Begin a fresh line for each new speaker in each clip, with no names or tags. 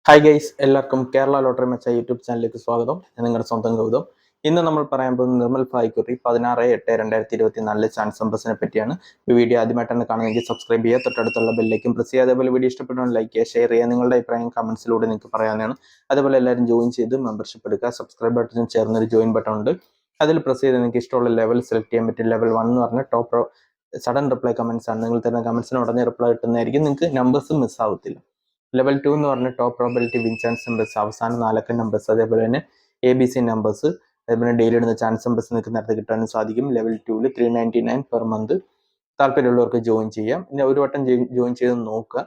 Hi guys, എല്ലാവർക്കും Kerala lottery മെച്ച YouTube ചാനലിലേക്ക് സ്വാഗതം. ഞാൻ നിങ്ങളുടെ സ്വന്തം ഗൗതം. ഇന്ന് നമ്മൾ പറയാൻ പോകുന്നത് നിർമ്മൽ ഭായ്ക്കുറി 16/8/2024 ചാൻസ് നമ്പേഴ്സിനെ പറ്റിയാണ്. ഈ വീഡിയോ ആദ്യമായിട്ടാണ് കാണുന്നതെങ്കിൽ സബ്സ്ക്രൈബ് ചെയ്യുക, തൊട്ടടുത്തുള്ള ബെല്ലേക്കും പ്രസ് ചെയ്യുക. അതേപോലെ വീഡിയോ ഇഷ്ടപ്പെട്ടാൽ ലൈക്ക് ചെയ്യുക, ഷെയർ ചെയ്യുക, നിങ്ങളുടെ അഭിപ്രായം കമന്റ്സിലൂടെ നിങ്ങൾക്ക് പറയാവുന്നതാണ്. അതേപോലെ എല്ലാവരും ജോയിൻ ചെയ്ത് മെമ്പർഷിപ്പ് എടുക്കുക. സബ്സ്ക്രൈബ് ബട്ടൺ ചേർന്നൊരു ജോയിൻ ബട്ടൺ ഉണ്ട്, അതിൽ പ്രസ് ചെയ്ത് നിങ്ങൾക്ക് ഇഷ്ടമുള്ള ലെവൽ സെലക്ട് ചെയ്യാൻ പറ്റും. ലെവൽ 1 എന്ന് പറഞ്ഞാൽ ടോപ്പ് സഡൻ റിപ്ലൈ കമന്റ്സ് ആണ്. നിങ്ങൾ തരുന്ന കമന്റ്സിന് ഉടനെ റിപ്ലൈ കിട്ടുന്നതായിരിക്കും, നിങ്ങൾക്ക് നമ്പേഴ്സ് മിസ് ആവത്തില്ല. ലെവൽ 2 എന്ന് പറഞ്ഞ top probability win chance numbers, അവസാന 4 നമ്പേഴ്സ്, അതേപോലെ തന്നെ ABC നമ്പേഴ്സ്, അതേപോലെ ഡെയിലി ഇടുന്ന ചാൻസ് നമ്പേഴ്സ് നിങ്ങൾക്ക് നേരത്തെ കിട്ടാനും സാധിക്കും. Level 2 399 per month. താല്പര്യമുള്ളവർക്ക് ജോയിൻ ചെയ്യാം. ഇനി ഒരു വട്ടം ജോയിൻ ചെയ്ത് നോക്കുക,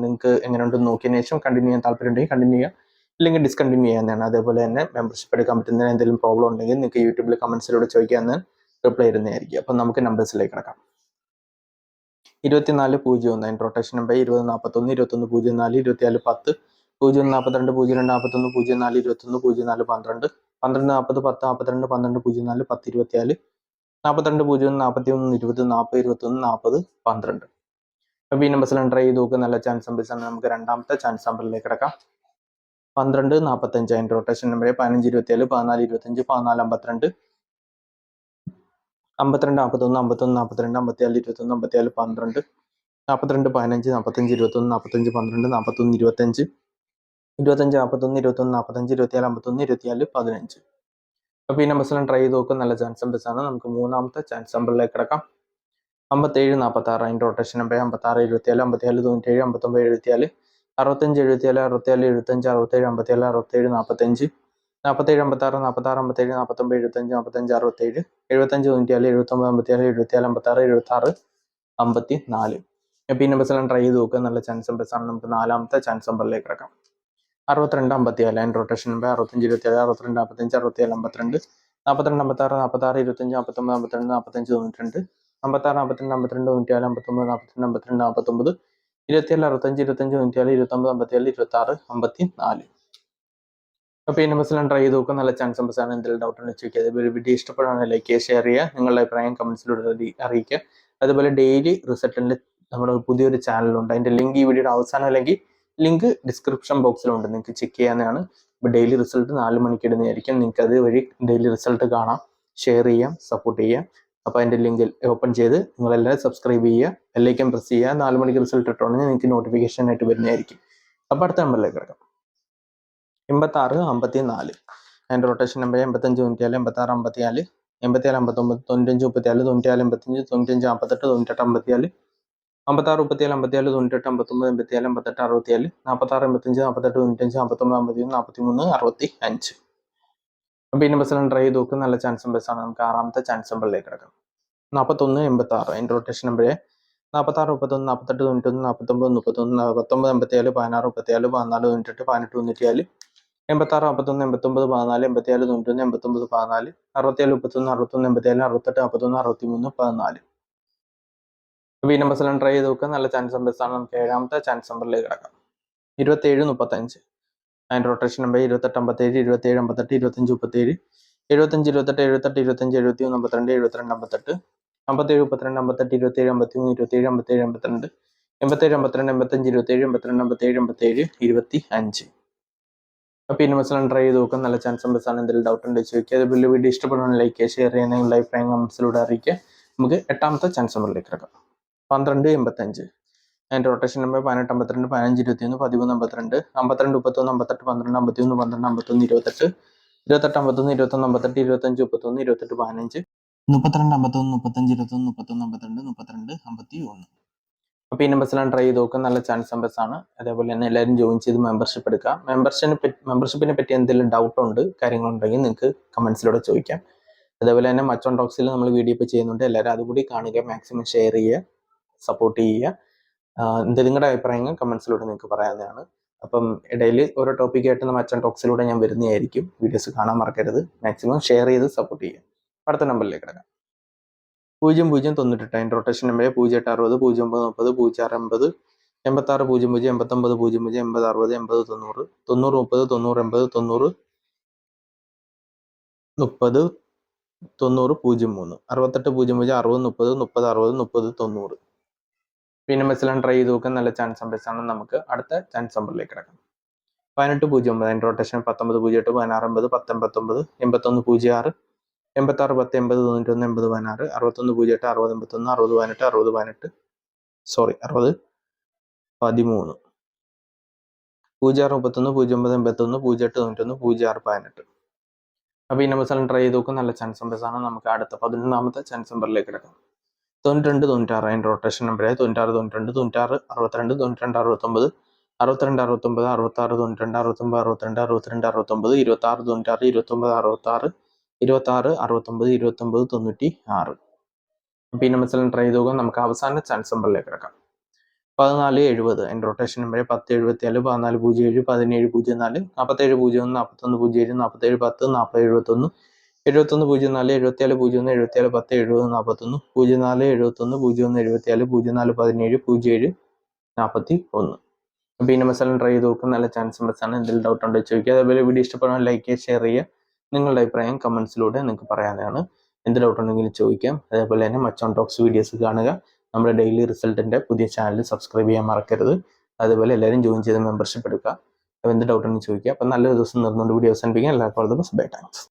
നിങ്ങൾക്ക് എങ്ങനെയുണ്ടെന്ന് നോക്കിയതിനു ശേഷം കണ്ടിന്യൂ ചെയ്യാൻ താല്പര്യം ഉണ്ടെങ്കിൽ കണ്ടിന്യൂ ചെയ്യാം, ഇല്ലെങ്കിൽ ഡിസ്കണ്ടിന്യൂ ചെയ്യാവുന്നതാണ്. അതേപോലെ തന്നെ മെമ്പർഷിപ്പ് എടുക്കാൻ പറ്റുന്നതിന് എന്തെങ്കിലും പ്രോബ്ലം ഉണ്ടെങ്കിൽ നിങ്ങൾക്ക് യൂട്യൂബിൽ കമന്റ്സിലൂടെ ചോദിക്കാമെന്ന് റിപ്ലൈ ഇടുന്നതായിരിക്കും. അപ്പം നമുക്ക് നമ്പേഴ്സിലേക്ക് കിടക്കാം. 2401 റൊട്ടേഷൻ നമ്പർ 2041 2104 2410 0142 0241 04 21 04 12 1240 10 42 12 04 10 24 42 01 41 20 40 21 40 12. അപ്പോൾ ഈ നമ്പേഴ്സിൽ എൻ്റർ ചെയ്ത് നോക്കുക. നല്ല ചാൻസ് നമ്പേഴ്സ് ആണ്. നമുക്ക് രണ്ടാമത്തെ ചാൻസ് നമ്പറിലേക്ക് കിടക്കാം. 12 45 റൊട്ടേഷൻ നമ്പർ 15 27 14 25 14 52 52 41 51 42 54 21 54 12 42 15 45 21 45 12 41 25 25 41 21 45 24 51 24 15. അപ്പോൾ ഈ നമ്പേഴ്സിലും ട്രൈ ചെയ്ത് നോക്കുക. നല്ല ചാൻസ് നമ്പേഴ്സ് ആണ്. നമുക്ക് മൂന്നാമത്തെ ചാൻസ് നമ്പറിലേക്ക് കിടക്കാം. 57 46 അതിൻ്റെ റൊട്ടേഷൻ നമ്പർ 56 74 57 97 59 74 65 74 64 75 67 57 67 45 47 56 46 57 49 75 55 67 75 94 79 54 74 56 56 അപ്പോൾ ഈ നമ്പേഴ്സെല്ലാം ട്രൈ ചെയ്ത് നോക്കുക. നല്ല ചാൻസ് നമ്പേഴ്സ് ആണ്. നമുക്ക് നാലാമത്തെ ചാൻസ് നമ്പറിലേക്ക് കിടക്കാം. 62 54 അതിൻ്റെ റൊട്ടേഷൻ നമ്പർ 65 27 62 45 67 52 42 56 46 25 49 52 45 92 56 42 52 94 59 42 42 42 49 27 65 25 24 29 54 26 54. അപ്പോൾ ഈ നമ്പേഴ്സെല്ലാം ട്രൈ ചെയ്ത് നോക്കുക. നല്ല ചാൻസ് നമ്പേഴ്സ് ആണ്. എന്തെങ്കിലും ഡൗട്ട് ഉണ്ടെന്ന് ചോദിക്കുക. അതേപോലെ വീഡിയോ ഇഷ്ടപ്പെടുകയാണെങ്കിൽ ലൈക്ക് ചെയ്യുക, ഷെയർ ചെയ്യുക, നിങ്ങളുടെ അഭിപ്രായം കമന്റ്സിലൂടെ അറിയിക്കുക. അതുപോലെ ഡെയിലി റിസൾട്ടിൻ്റെ നമ്മുടെ പുതിയൊരു ചാനലുണ്ട്, അതിൻ്റെ ലിങ്ക് ഈ വീഡിയോയുടെ അവസാനം അല്ലെങ്കിൽ ലിങ്ക് ഡിസ്ക്രിപ്ഷൻ ബോക്സിലുണ്ട്, നിങ്ങൾക്ക് ചെക്ക് ചെയ്യാവുന്നതാണ്. ഇപ്പോൾ ഡെയിലി റിസൾട്ട് 4 മണിക്ക് ഇടുന്നതായിരിക്കും. നിങ്ങൾക്ക് അത് വഴി ഡെയിലി റിസൾട്ട് കാണാം, ഷെയർ ചെയ്യാം, സപ്പോർട്ട് ചെയ്യാം. അപ്പോൾ അതിൻ്റെ ലിങ്കിൽ ഓപ്പൺ ചെയ്ത് നിങ്ങളെല്ലാവരും സബ്സ്ക്രൈബ് ചെയ്യുക, ബെല്ലൈക്കൺ പ്രസ് ചെയ്യുക. 4 മണിക്ക് റിസൾട്ട് ഇട്ടുണ്ടെങ്കിൽ നിങ്ങൾക്ക് നോട്ടിഫിക്കേഷൻ ആയിട്ട് വരുന്നതായിരിക്കും. അപ്പോൾ അടുത്ത നമ്പറിലേക്ക് കിടക്കാം. 86 54 അതിൻ്റെ റൊട്ടേഷൻ നമ്പർ 85 94 86 54 87 59 95 34 94 85 95 48 98 54 56 37 54 98 59 87 58 67 46 85 48 95 59 51 43 65. അപ്പോൾ ഈ നമ്പേഴ്സെല്ലാം ട്രൈ ചെയ്ത് നോക്കും. നല്ല ചാൻസ് നമ്പേഴ്സ് ആണ്. നമുക്ക് ആറാമത്തെ ചാൻസ് നമ്പറിലേക്ക് കിടക്കാം. 41 86 അതിൻ്റെ റൊട്ടേഷൻ നമ്പർ 46 31 48 91 49 31 19 87 16 34 14 98 18 94 86 41 89 14 87 91 89 14 67 31 61 87 68 41 63 14. അപ്പോൾ ഈ നമ്പേഴ്സെല്ലാം ട്രൈ ചെയ്ത് നോക്കുക. നല്ല ചാൻസ് നമ്പേഴ്സ് ആണ്. നമുക്ക് ഏഴാമത്തെ ചാൻസ് നമ്പറിലേക്ക് കിടക്കാം. 27 35 അതിൻ്റെ റൊട്ടേഷൻ നമ്പർ 28 57 27 58 25 37 75 28 78 25 71 52 72 58 57 32 58 27 53 27 57 52 87 52 85 27 82 57 87 25. അപ്പോൾ ഈ നമ്പേഴ്സെല്ലാം ട്രൈ ചെയ്ത് നോക്കുക. നല്ല ചാൻസ് നമ്പേഴ്സ് ആണ്. എന്തെങ്കിലും ഡൗട്ട് ഉണ്ടെങ്കിൽ ചോദിക്കുക. അതുപോലെ വീഡിയോ ഇഷ്ടപ്പെടുന്ന ലൈക്ക് ചെയ്യുക, ഷെയർ ചെയ്യുക, നിങ്ങളുടെ അഭിപ്രായം കമന്റ്സിലൂടെ അറിയിക്കുക. നമുക്ക് എട്ടാമത്തെ ചാൻസ് നമ്പറിലേക്ക് കിടക്കാം. 12 85 അതിൻ്റെ റൊട്ടേഷൻ നമ്പർ 18 52 15 21 13 52 52 31 58 12 51 12 51 28 28 51 21 58 25 31 28 15 32 51 35 21 31 52 32 51. അപ്പോൾ ഈ നമ്പേഴ്സെല്ലാം ട്രൈ ചെയ്ത് നോക്കുക. നല്ല ചാൻസ് നമ്പേഴ്സ് ആണ്. അതേപോലെ തന്നെ എല്ലാവരും ജോയിൻ ചെയ്ത് മെമ്പർഷിപ്പ് എടുക്കുക. മെമ്പർഷിപ്പിനെ പറ്റി എന്തെങ്കിലും ഡൗട്ട് ഉണ്ട്, കാര്യങ്ങളുണ്ടെങ്കിൽ നിങ്ങൾക്ക് കമന്റ്സിലൂടെ ചോദിക്കാം. അതേപോലെ തന്നെ മച്ച് ഓൺ ടോക്സിൽ നമ്മൾ വീഡിയോ ഇപ്പോൾ ചെയ്യുന്നുണ്ട്. എല്ലാവരും അതുകൂടി കാണുക, മാക്സിമം ഷെയർ ചെയ്യുക, സപ്പോർട്ട് ചെയ്യുക. നിങ്ങളുടെ അഭിപ്രായങ്ങൾ കമന്റ്സിലൂടെ നിങ്ങൾക്ക് പറയാവുന്നതാണ്. അപ്പം ഇടയിൽ ഓരോ ടോപ്പിക്കായിട്ട് മച്ച് ഓൺ ടോക്സിലൂടെ ഞാൻ വരുന്നതായിരിക്കും. വീഡിയോസ് കാണാൻ മറക്കരുത്. മാക്സിമം ഷെയർ ചെയ്ത് സപ്പോർട്ട് ചെയ്യുക. അടുത്ത നമ്പറിലേക്ക് കിടക്കാം. 0098 അതിൻ്റെ റൊട്ടേഷൻ നമ്പർ 0860 0930 0680 86 00 89 00 80 60 80 90 90 30 90 80 90 30 90 03 68 00 60 30 30 60 30 90. പിന്നെ മെസ്സിലാണ് ട്രൈ ചെയ്ത് നോക്കാൻ. നല്ല ചാൻസ് നമ്പേഴ്സ് ആണ്. നമുക്ക് അടുത്ത ചാൻസ് നമ്പറിലേക്ക് കിടക്കാം. 1809 അതിൻ്റെ റൊട്ടേഷൻ 1908 16 80 10 89 81 06 86 10 80 91 80 16 61 08 60 81 60 18 60 18 സോറി 60 13 06 31 09 81 08 91 06 18. അപ്പോൾ ഈ നമ്പേഴ്സ് എല്ലാം ട്രൈ ചെയ്ത് നോക്കും. നല്ല ചാൻസ് നമ്പേഴ്സ് ആണ്. നമുക്ക് അടുത്ത 11ാമത്തെ ചാൻസ് നമ്പറിലേക്ക് കിടക്കാം. 92 96 അതിൻ്റെ റൊട്ടേഷൻ നമ്പറായി 96 92 96 62 92 69 62 69 66 92 69 62 62 69 26 96 29 66 26 69 29 96. അപ്പോൾ ഈ നമ്പേഴ്സ് എല്ലാം ട്രൈ ചെയ്ത് നോക്കും. നമുക്ക് അവസാന ചാൻസ് നമ്പറിലേക്ക് കിടക്കാം. 14 70 അതിൻ്റെ റൊട്ടേഷൻ നമ്പർ 10 74 14 07 17 04 47 01 41 07 47 10 40 71 71 04 77 01 77 10 70 41 04 71 01 74 04 17 07 41. അപ്പോൾ ഈ നമ്പേഴ്സ് എല്ലാം ട്രൈ ചെയ്ത് നോക്കും. നല്ല ചാൻസ് നമ്പേഴ്സ് ആണ്. എന്തെങ്കിലും ഡൗട്ട് ഉണ്ടോ ചോദിക്കുക. അതേപോലെ വീഡിയോ ഇഷ്ടപ്പെടാൻ ലൈക്ക് ചെയ്യുക, ഷെയർ ചെയ്യുക. നിങ്ങളുടെ അഭിപ്രായം കമൻസിലൂടെ നിങ്ങൾക്ക് പറയാവുന്നതാണ്. എന്ത് ഡൗട്ട് ഉണ്ടെങ്കിലും ചോദിക്കാം. അതേപോലെ തന്നെ മച്ചോൺ ടോക്സ് വീഡിയോസ് കാണുക. നമ്മുടെ ഡെയിലി റിസൾട്ടിൻ്റെ പുതിയ ചാനൽ സബ്സ്ക്രൈബ് ചെയ്യാൻ മറക്കരുത്. അതുപോലെ എല്ലാവരും ജോയിൻ ചെയ്ത് മെമ്പർഷിപ്പ് എടുക്കുക. അപ്പോൾ എന്ത് ഡൗട്ട് ഉണ്ടെങ്കിൽ ചോദിക്കുക. അപ്പോൾ നല്ലൊരു ദിവസം നിർന്നുകൊണ്ട് വീഡിയോ അവസാനിപ്പിക്കാം. എല്ലാവർക്കും all the best. Bye. Thanks.